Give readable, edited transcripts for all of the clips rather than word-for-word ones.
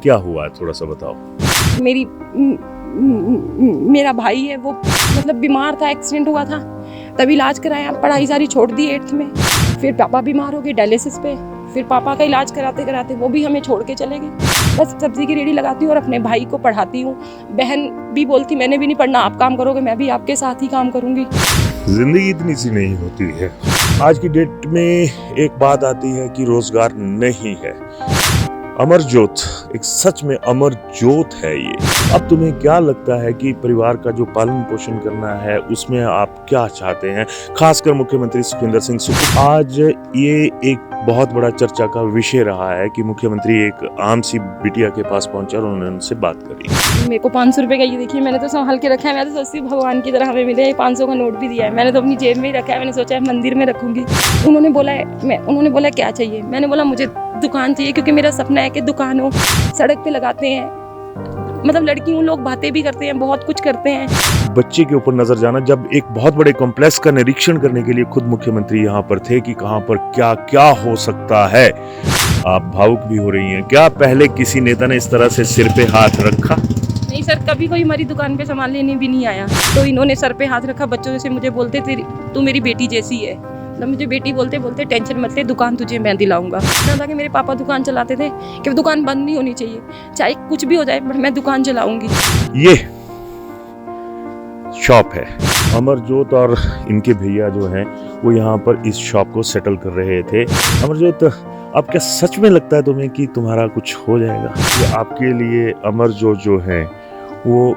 क्या हुआ है, थोड़ा सा बताओ। मेरा भाई है, वो मतलब बीमार था, एक्सीडेंट हुआ था, तभी इलाज कराया, पढ़ाई सारी छोड़ दी 8th में। फिर पापा बीमार हो गए डायलिसिस पे, फिर पापा का इलाज कराते कराते वो भी हमें छोड़ के चले गए। बस सब्जी की रेडी लगाती हूँ और अपने भाई को पढ़ाती हूँ। बहन भी बोलती मैंने भी नहीं पढ़ना, आप काम करोगे मैं भी आपके साथ ही काम करूँगी। जिंदगी इतनी सी नहीं होती है। आज की डेट में एक बात आती है कि रोजगार नहीं है। अमर ज्योत, एक सच में अमर ज्योत है ये। अब तुम्हें क्या लगता है कि परिवार का जो पालन पोषण करना है उसमें आप क्या चाहते हैं, खासकर मुख्यमंत्री सुखविंदर सिंह सुक्खू। आज ये एक बहुत बड़ा चर्चा का विषय रहा है कि मुख्यमंत्री एक आम सी बिटिया के पास पहुंचे और उन्होंने उनसे बात करी। मेरे को 500 रुपये का ये देखिए, मैंने तो संभाल के रखा है। मैं तो सोचती हूँ भगवान की तरह हमें मिले। 500 का नोट भी दिया है, मैंने तो अपनी जेब में ही रखा है। मैंने सोचा है मंदिर में रखूंगी। उन्होंने बोला क्या चाहिए, मैंने बोला मुझे दुकान चाहिए, क्योंकि मेरा सपना है कि दुकान हो। सड़क पे लगाते हैं, मतलब लड़की हूँ, लोग बातें भी करते हैं, बहुत कुछ करते हैं। बच्चे के ऊपर नजर जाना, जब एक बहुत बड़े कॉम्प्लेक्स का निरीक्षण करने के लिए खुद मुख्यमंत्री यहाँ पर थे कि कहाँ पर क्या क्या हो सकता है। आप भावुक भी हो रही हैं। क्या पहले किसी नेता ने इस तरह से सिर पे हाथ रखा? नहीं सर, कभी कोई हमारी दुकान पे सामान लेने भी नहीं आया। तो इन्होंने सर पे हाथ रखा। बच्चों से मुझे बोलते थे तू मेरी बेटी जैसी है, मतलब मुझे बेटी बोलते बोलते टेंशन मत ले, दुकान तुझे मैं दिलाऊंगा। था कि मेरे पापा दुकान चलाते थे कि दुकान बंद नहीं होनी चाहिए, चाहे कुछ भी हो जाए बट मैं दुकान चलाऊंगी। ये शॉप है अमरज्योत और इनके भैया जो हैं वो यहाँ पर इस शॉप को सेटल कर रहे थे। अमरज्योत, अब क्या सच में लगता है तुम्हें कि तुम्हारा कुछ हो जाएगा? ये आपके लिए अमरज्योत जो है वो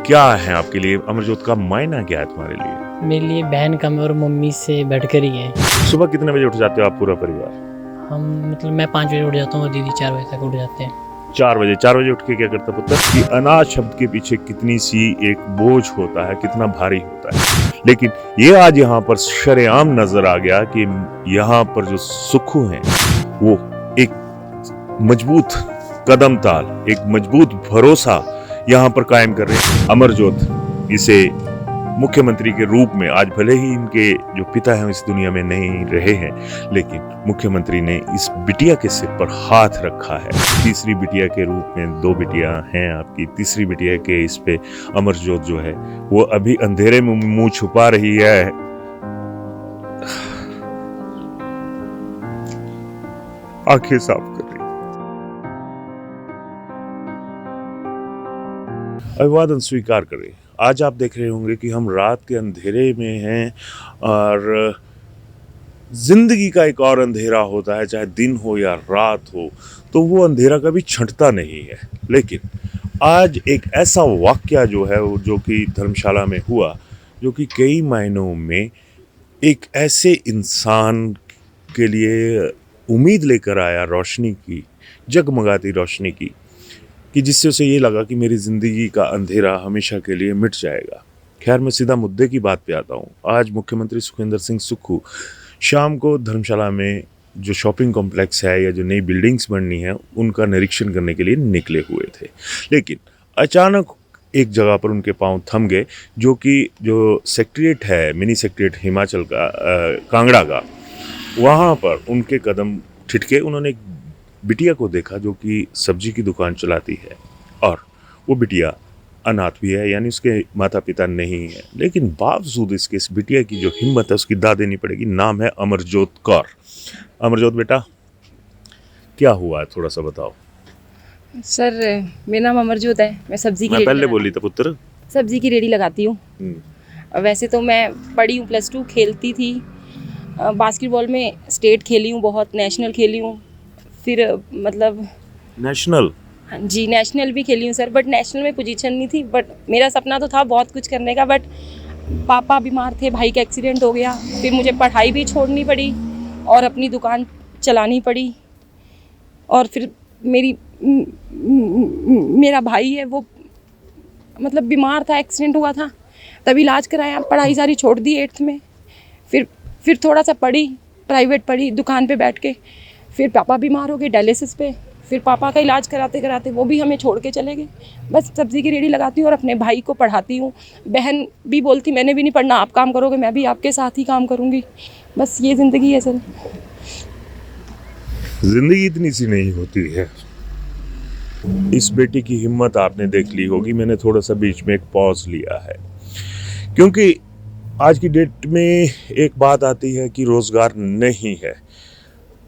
क्या है? आपके लिए अमरज्योत का मायना क्या है तुम्हारे लिए? मेरे लिए बहन कम और मम्मी से बैठकर ही है। सुबह कितने बजे उठ जाते हो आप पूरा परिवार? हम मतलब मैं 5 बजे उठ जाता हूँ और दीदी 4 बजे तक उठ जाते हैं। 4 बजे उठ के क्या करता पुत्र? कि अनाज शब्द के पीछे कितनी सी एक बोझ होता है, कितना भारी होता है। लेकिन ये आज यहाँ पर शरेआम नजर आ गया कि यहाँ पर जो सुक्खू हैं वो एक मजबूत कदम ताल, एक मजबूत भरोसा यहाँ पर कायम कर रहे हैं। अमरज्योत इसे मुख्यमंत्री के रूप में, आज भले ही इनके जो पिता हैं इस दुनिया में नहीं रहे हैं, लेकिन मुख्यमंत्री ने इस बिटिया के सिर पर हाथ रखा है। तीसरी बिटिया के रूप में 2 बिटिया हैं आपकी। तीसरी बिटिया के इस पे अमरज्योत जो है वो अभी अंधेरे में मुंह छुपा रही है। आंखें साफ कर रही। अभिवादन स्वीकार करें। आज आप देख रहे होंगे कि हम रात के अंधेरे में हैं और जिंदगी का एक और अंधेरा होता है, चाहे दिन हो या रात हो, तो वो अंधेरा कभी छंटता नहीं है। लेकिन आज एक ऐसा वाकया जो है जो कि धर्मशाला में हुआ, जो कि कई मायनों में एक ऐसे इंसान के लिए उम्मीद लेकर आया, रोशनी की, जगमगाती रोशनी की, कि जिससे उसे ये लगा कि मेरी ज़िंदगी का अंधेरा हमेशा के लिए मिट जाएगा। खैर, मैं सीधा मुद्दे की बात पे आता हूँ। आज मुख्यमंत्री सुखविंदर सिंह सुक्खू शाम को धर्मशाला में जो शॉपिंग कॉम्प्लेक्स है या जो नई बिल्डिंग्स बननी है उनका निरीक्षण करने के लिए निकले हुए थे। लेकिन अचानक एक जगह पर उनके पांव थम गए, जो कि जो सेक्रेटेरिएट है, मिनी सेक्रेटेरिएट हिमाचल का, कांगड़ा का, वहाँ पर उनके कदम ठिठके। उन्होंने एक बिटिया को देखा जो कि सब्जी की दुकान चलाती है और वो बिटिया अनाथ भी है, यानी उसके माता पिता नहीं है। लेकिन बावजूद इसके इस बिटिया की जो हिम्मत है उसकी दाद देनी पड़ेगी। नाम है अमरज्योत कौर। अमरज्योत बेटा, क्या हुआ है, थोड़ा सा बताओ। सर मेरा नाम अमरज्योत है। मैं सब्जी की पहले बोली था पुत्र, सब्जी की रेडी लगाती हूँ। वैसे तो मैं पढ़ी हूँ, +2 खेलती थी, बास्केटबॉल में स्टेट खेली हूँ, बहुत नेशनल खेली हूँ। फिर मतलब नेशनल? हाँ जी, नेशनल भी खेली हूँ सर, बट नेशनल में पोजीशन नहीं थी। बट मेरा सपना तो था बहुत कुछ करने का, बट पापा बीमार थे, भाई का एक्सीडेंट हो गया, फिर मुझे पढ़ाई भी छोड़नी पड़ी और अपनी दुकान चलानी पड़ी। और फिर मेरा भाई है, वो मतलब बीमार था, एक्सीडेंट हुआ था, तभी इलाज कराया, पढ़ाई सारी छोड़ दी 8th में। फिर थोड़ा सा पढ़ी, प्राइवेट पढ़ी दुकान पे बैठ के। फिर पापा बीमार हो गए डायलिसिस पे, फिर पापा का इलाज कराते कराते वो भी हमें छोड़ के चले गए। बस सब्जी की रेडी लगाती हूँ और अपने भाई को पढ़ाती हूँ। बहन भी बोलती मैंने भी नहीं पढ़ना, आप काम करोगे मैं भी आपके साथ ही काम करूँगी। बस ये ज़िंदगी है सर। जिंदगी इतनी सी नहीं होती है। इस बेटी की हिम्मत आपने देख ली होगी। मैंने थोड़ा सा बीच में एक पॉज लिया है क्योंकि आज की डेट में एक बात आती है कि रोजगार नहीं है।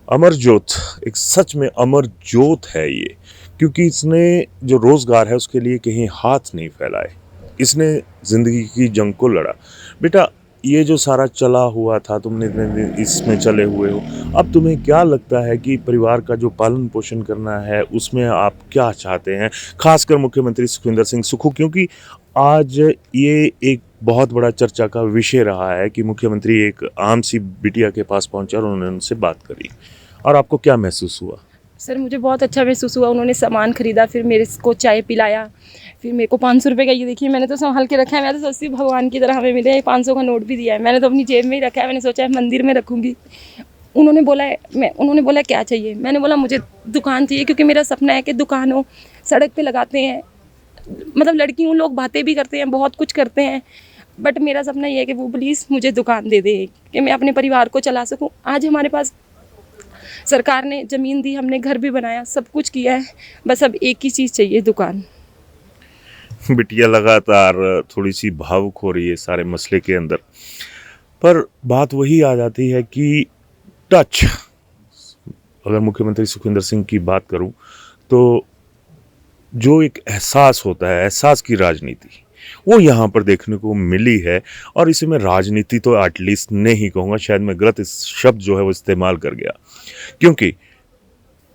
अमरजोत एक सच में अमर जोत है ये, क्योंकि इसने जो रोजगार है उसके लिए कहीं हाथ नहीं फैलाए, इसने जिंदगी की जंग को लड़ा। बेटा ये जो सारा चला हुआ था, तुमने इतने दिन इसमें चले हुए हो, अब तुम्हें क्या लगता है कि परिवार का जो पालन पोषण करना है उसमें आप क्या चाहते हैं, खासकर मुख्यमंत्री सुखविंदर सिंह सुक्खू, क्योंकि आज ये एक बहुत बड़ा चर्चा का विषय रहा है कि मुख्यमंत्री एक आम सी बिटिया के पास पहुंचे और उन्होंने उनसे बात करी, और आपको क्या महसूस हुआ? सर मुझे बहुत अच्छा महसूस हुआ। उन्होंने सामान खरीदा, फिर मेरे को चाय पिलाया, फिर मेरे को 500 रुपये का, ये देखिए मैंने तो संभाल के रखा है। मैं तो सोचती हूँ भगवान की तरह हमें मिले। ये 500 का नोट भी दिया है, मैंने तो अपनी जेब में ही रखा है। मैंने सोचा है मंदिर में रखूँगी। उन्होंने बोला क्या चाहिए, मैंने बोला मुझे दुकान चाहिए, क्योंकि मेरा सपना है कि दुकान हो। सड़क पे लगाते हैं, मतलब लड़की हूँ, लोग बातें भी करते हैं, बहुत कुछ करते हैं, बट मेरा सपना ये है कि वो प्लीज़ मुझे दुकान दे दे कि मैं अपने परिवार को चला सकूँ। आज हमारे पास सरकार ने ज़मीन दी, हमने घर भी बनाया, सब कुछ किया है, बस अब एक ही चीज़ चाहिए, दुकान। बिटिया लगातार थोड़ी सी भावुक हो रही है सारे मसले के अंदर, पर बात वही आ जाती है कि टच, अगर मुख्यमंत्री सुखविंदर सिंह की बात करूं तो जो एक एहसास होता है, एहसास की राजनीति, वो यहाँ पर देखने को मिली है। और इसे मैं राजनीति तो एटलीस्ट नहीं कहूँगा, शायद मैं गलत इस शब्द जो है वो इस्तेमाल कर गया, क्योंकि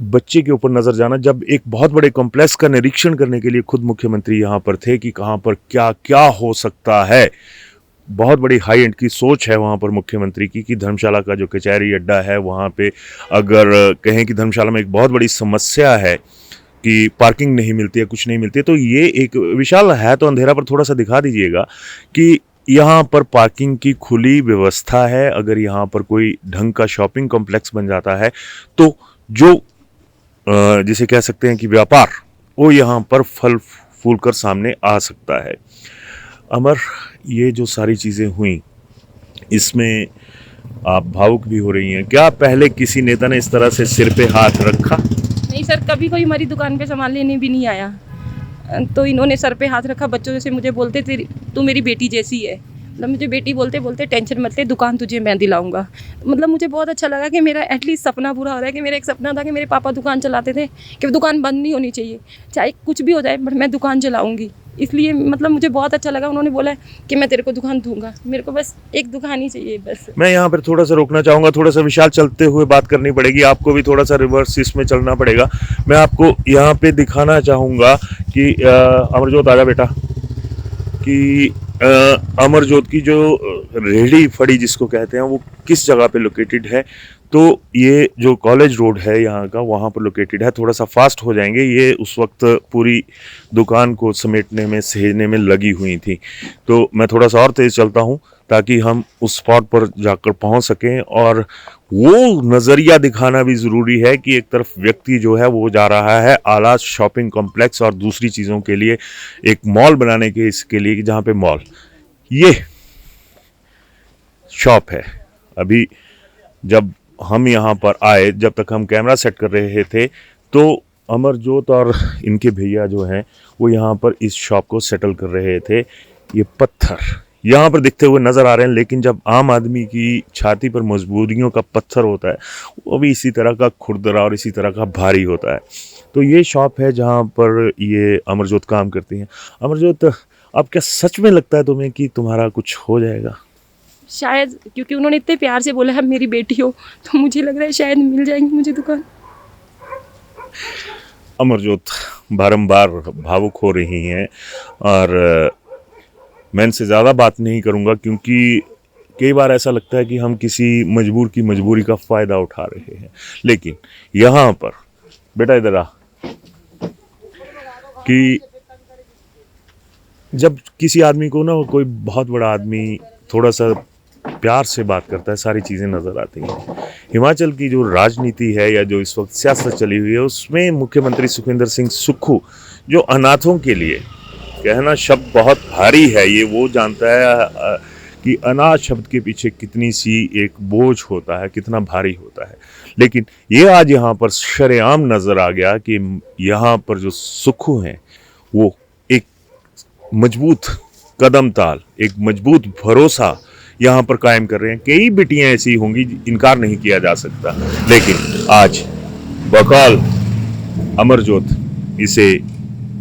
बच्चे के ऊपर नजर जाना, जब एक बहुत बड़े कॉम्प्लेक्स का निरीक्षण करने के लिए खुद मुख्यमंत्री यहाँ पर थे कि कहाँ पर क्या क्या हो सकता है, बहुत बड़ी हाई एंड की सोच है वहाँ पर मुख्यमंत्री की कि धर्मशाला का जो कचहरी अड्डा है वहाँ पे, अगर कहें कि धर्मशाला में एक बहुत बड़ी समस्या है कि पार्किंग नहीं मिलती है, कुछ नहीं मिलती है, तो ये एक विशाल है तो अंधेरा पर थोड़ा सा दिखा दीजिएगा कि यहाँ पर पार्किंग की खुली व्यवस्था है। अगर यहाँ पर कोई ढंग का शॉपिंग कॉम्प्लेक्स बन जाता है तो जो जिसे कह सकते हैं कि व्यापार, वो यहाँ पर फल फूल कर सामने आ सकता है। अमर, ये जो सारी चीज़ें हुई इसमें आप भावुक भी हो रही हैं, क्या पहले किसी नेता ने इस तरह से सिर पे हाथ रखा? नहीं सर, कभी कोई हमारी दुकान पे सामान लेने भी नहीं आया, तो इन्होंने सर पे हाथ रखा। बच्चों जैसे मुझे बोलते थे तू मेरी बेटी जैसी है, मतलब मुझे बेटी बोलते बोलते टेंशन मत ले, दुकान तुझे मैं दिलाऊंगा। मतलब मुझे बहुत अच्छा लगा कि मेरा एटलीस्ट सपना पूरा हो रहा है। कि मेरा एक सपना था कि मेरे पापा दुकान चलाते थे कि दुकान बंद नहीं होनी चाहिए, चाहे कुछ भी हो जाए, बट मैं दुकान चलाऊंगी। इसलिए मतलब मुझे बहुत अच्छा लगा। उन्होंने बोला कि मैं तेरे को दुकान दूंगा, मेरे को बस एक दुकान ही चाहिए बस। मैं यहाँ पर थोड़ा सा रोकना चाहूँगा, थोड़ा सा विशाल चलते हुए बात करनी पड़ेगी, आपको भी थोड़ा सा रिवर्स इसमें चलना पड़ेगा। मैं आपको यहाँ पे दिखाना चाहूँगा कि अमरजोत आजा बेटा, कि अमरजोत की जो रेहड़ी फड़ी जिसको कहते हैं वो किस जगह पे लोकेटेड है। तो ये जो कॉलेज रोड है यहाँ का, वहाँ पर लोकेटेड है। थोड़ा सा फास्ट हो जाएंगे, ये उस वक्त पूरी दुकान को समेटने में, सहेजने में लगी हुई थी, तो मैं थोड़ा सा और तेज़ चलता हूँ ताकि हम उस स्पॉट पर जाकर पहुँच सकें। और वो नज़रिया दिखाना भी ज़रूरी है कि एक तरफ व्यक्ति जो है वो जा रहा है आला शॉपिंग कॉम्प्लेक्स और दूसरी चीज़ों के लिए एक मॉल बनाने के, इसके लिए जहाँ पे मॉल, ये शॉप है। अभी जब हम यहाँ पर आए, जब तक हम कैमरा सेट कर रहे थे, तो अमरजोत और इनके भैया जो हैं वो यहाँ पर इस शॉप को सेटल कर रहे थे। ये पत्थर यहाँ पर दिखते हुए नज़र आ रहे हैं, लेकिन जब आम आदमी की छाती पर मजबूरियों का पत्थर होता है वो भी इसी तरह का खुरदरा और इसी तरह का भारी होता है। तो ये शॉप है जहाँ पर ये अमरजोत काम करती हैं। अमरजोत, अब क्या सच में लगता है तुम्हें कि तुम्हारा कुछ हो जाएगा? शायद, क्योंकि उन्होंने इतने प्यार से बोला है मेरी बेटी हो, तो मुझे लग रहा है शायद मिल जाएगी मुझे दुकान। अमरजोत बारंबार भावुक हो रही हैं और मैं इनसे ज़्यादा बात नहीं करूँगा, क्योंकि कई बार ऐसा लगता है कि हम किसी मजबूर की मजबूरी का फ़ायदा उठा रहे हैं। लेकिन यहाँ पर बेटा इधर आ, कि जब किसी आदमी को ना, कोई बहुत बड़ा आदमी थोड़ा सा प्यार से बात करता है, सारी चीज़ें नज़र आती हैं। हिमाचल की जो राजनीति है या जो इस वक्त सियासत चली हुई है, उसमें मुख्यमंत्री सुखविंदर सिंह सुक्खू जो अनाथों के लिए, कहना शब्द बहुत भारी है ये, वो जानता है कि अनाज शब्द के पीछे कितनी सी एक बोझ होता है, कितना भारी होता है। लेकिन ये आज यहाँ पर शरेआम नज़र आ गया कि यहाँ पर जो सुखू हैं वो एक मजबूत कदम ताल, एक मजबूत भरोसा यहाँ पर कायम कर रहे हैं। कई बिटियां ऐसी होंगी, इनकार नहीं किया जा सकता, लेकिन आज बकौल अमरजोत इसे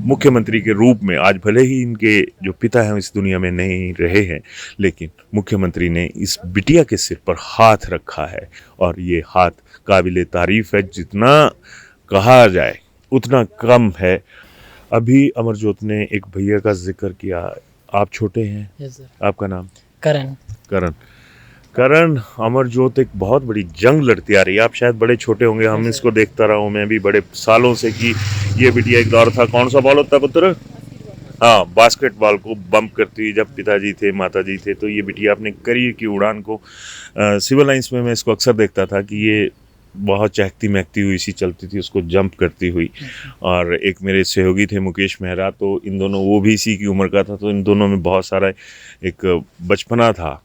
मुख्यमंत्री के रूप में, आज भले ही इनके जो पिता हैं इस दुनिया में नहीं रहे हैं, लेकिन मुख्यमंत्री ने इस बिटिया के सिर पर हाथ रखा है और ये हाथ काबिले तारीफ है। जितना कहा जाए उतना कम है। अभी अमरजोत ने एक भैया का जिक्र किया, आप छोटे हैं। Yes sir. आपका नाम? करण। करण, अमरजोत एक बहुत बड़ी जंग लड़ती आ रही है। आप शायद बड़े छोटे होंगे, हम इसको देखता रहा हूँ मैं भी बड़े सालों से कि ये बिटिया, एक दौर था, कौन सा बॉल होता है पुत्र? हाँ, बास्केटबॉल को बम्प करती हुई जब पिताजी थे, माताजी थे, तो ये बिटिया अपने करियर की उड़ान को सिविल लाइंस में मैं इसको अक्सर देखता था कि ये बहुत चहकती महकती हुई सी चलती थी, उसको जंप करती हुई। और एक मेरे सहयोगी थे मुकेश मेहरा, तो इन दोनों, वो भी इसी की उम्र का था, तो इन दोनों में बहुत सारा एक बचपना था।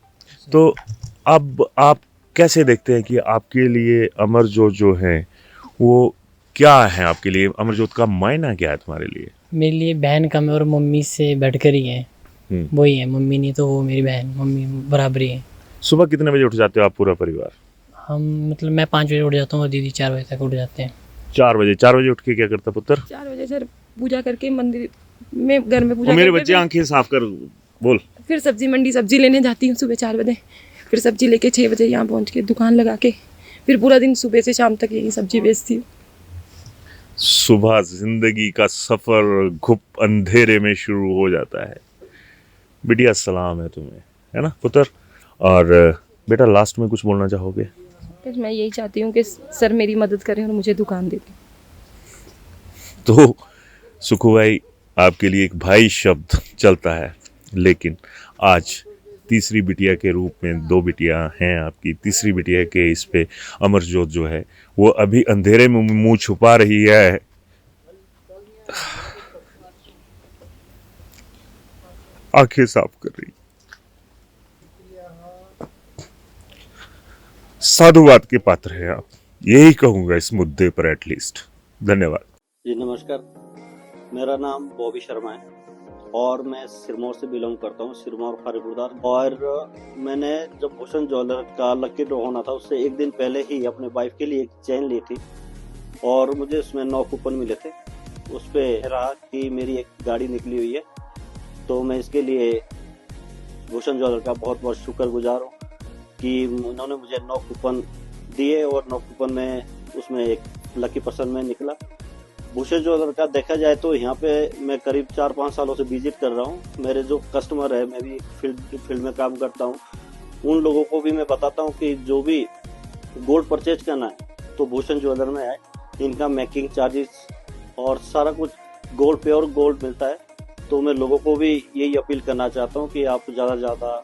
तो अब आप कैसे देखते हैं कि आपके लिए अमरजोत जो है वो क्या है? आपके लिए अमरजोत का मायना क्या है तुम्हारे लिए? मेरे लिए बहन कम है और मम्मी से बढ़कर ही है। वही है, मम्मी नहीं तो वो मेरी बहन, मम्मी बराबरी है। सुबह कितने बजे उठ जाते हो आप पूरा परिवार? हम मतलब मैं 5 बजे उठ जाता हूँ और दीदी 4 बजे तक उठ जाते हैं। 4 बजे? 4 बजे उठ के क्या करता पुत्र? 4 बजे सर पूजा करके मंदिर में, घर में पूजा मेरे करके बच्चे आंखें साफ कर बोल। फिर सब्जी मंडी सब्जी लेने जाती हूँ सुबह 4 बजे। फिर सब्जी लेके 6 बजे यहाँ पहुँच के दुकान लगा के फिर पूरा दिन सुबह से शाम तक यही सब्जी बेचती हूँ। सुबह जिंदगी का सफर घुप अंधेरे में शुरू हो जाता है। बिटिया सलाम है तुम्हें, है ना पुत्र? और बेटा लास्ट में कुछ बोलना चाहोगे? बस मैं यही चाहती हूँ कि सर मेरी मदद करें और मुझे दुकान दे दें। तो सुखू भाई, आपके लिए एक भाई शब्द चलता है, लेकिन आज तीसरी बिटिया के रूप में 2 बिटियां हैं आपकी। तीसरी बिटिया के इस पे अमरजोत जो है वो अभी अंधेरे में मुंह छुपा रही है। आंखें साफ कर रही, साधुवाद के पात्र हैं आप, यही कहूंगा इस मुद्दे पर एटलीस्ट। धन्यवाद जी। नमस्कार, मेरा नाम बॉबी शर्मा है और मैं सिरमौर से बिलोंग करता हूँ, सिरमौर फारिपुरदार। और मैंने जब भूषण ज्वेलर का लकी ड्रॉ होना था उससे एक दिन पहले ही अपने वाइफ के लिए एक चेन ली थी और मुझे उसमें 9 कूपन मिले थे। उस पर रहा कि मेरी एक गाड़ी निकली हुई है, तो मैं इसके लिए भूषण ज्वेलर का बहुत बहुत शुक्रगुजार हूँ कि उन्होंने मुझे 9 कूपन दिए और 9 कूपन में उसमें एक लकी पर्सन में निकला। भूषण ज्वेलर का देखा जाए तो यहाँ पे मैं करीब 4-5 सालों से विजिट कर रहा हूँ। मेरे जो कस्टमर है, मैं भी फील्ड में काम करता हूँ, उन लोगों को भी मैं बताता हूँ कि जो भी गोल्ड परचेज करना है तो भूषण ज्वेलर में आए। इनका मेकिंग चार्जेस और सारा कुछ गोल्ड, प्योर गोल्ड मिलता है। तो मैं लोगों को भी यही अपील करना चाहता हूँ कि आप ज़्यादा से ज़्यादा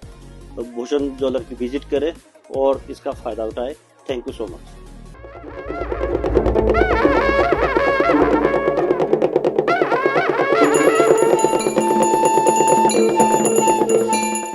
भूषण ज्वेलर की विजिट करें और इसका फ़ायदा उठाएं। Thank you so much.